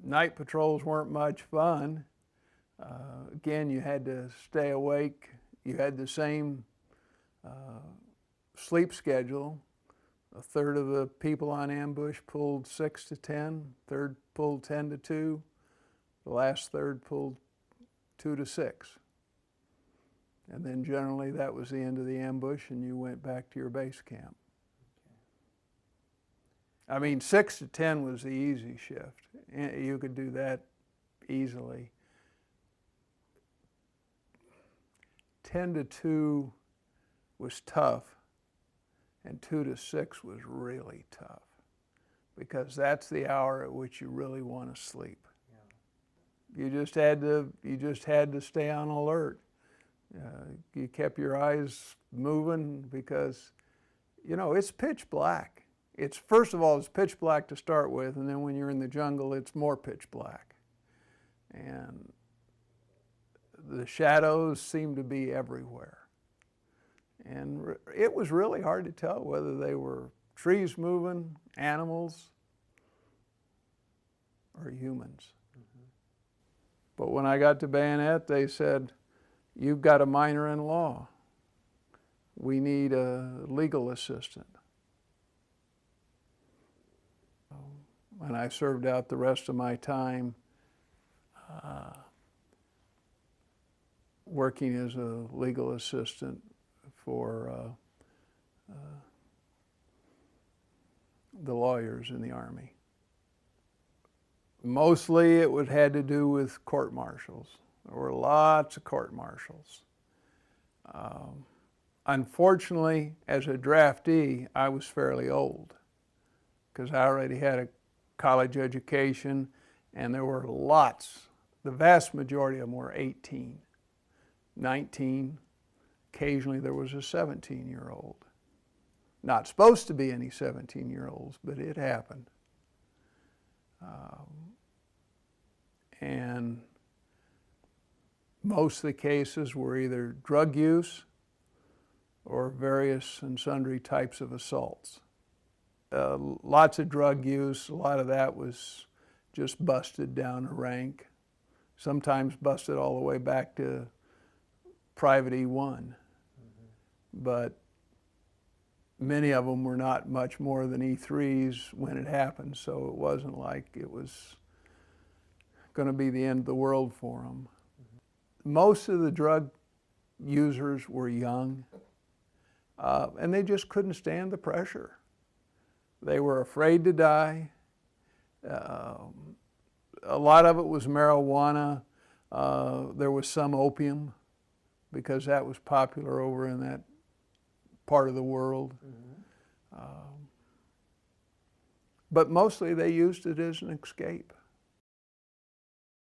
Night patrols weren't much fun. Again, you had to stay awake. You had the same sleep schedule. A third of the people on ambush pulled 6 to 10, third pulled 10 to 2, the last third pulled 2 to 6. And then generally that was the end of the ambush and you went back to your base camp. I mean, 6 to 10 was the easy shift. You could do that easily. 10 to 2 was tough, and 2 to 6 was really tough, because that's the hour at which you really want to sleep. Yeah. You just had to stay on alert. You kept your eyes moving because, you know, it's pitch black. First of all, it's pitch black to start with, and then when you're in the jungle, it's more pitch black. And the shadows seem to be everywhere. And it was really hard to tell whether they were trees moving, animals, or humans. Mm-hmm. But when I got to bayonet, they said, "You've got a minor in law. We need a legal assistant." And I served out the rest of my time working as a legal assistant for the lawyers in the Army. Mostly it had to do with court-martials. There were lots of court-martials. Unfortunately, as a draftee, I was fairly old because I already had a college education, and there were lots. The vast majority of them were 18, 19. Occasionally there was a 17-year-old. Not supposed to be any 17-year-olds, but it happened. And most of the cases were either drug use or various and sundry types of assaults. Lots of drug use. A lot of that was just busted down a rank, sometimes busted all the way back to Private E1. Mm-hmm. But many of them were not much more than E3s when it happened, so it wasn't like it was going to be the end of the world for them. Mm-hmm. Most of the drug users were young, and they just couldn't stand the pressure. They were afraid to die. A lot of it was marijuana. There was some opium, because that was popular over in that part of the world. Mm-hmm. But mostly they used it as an escape.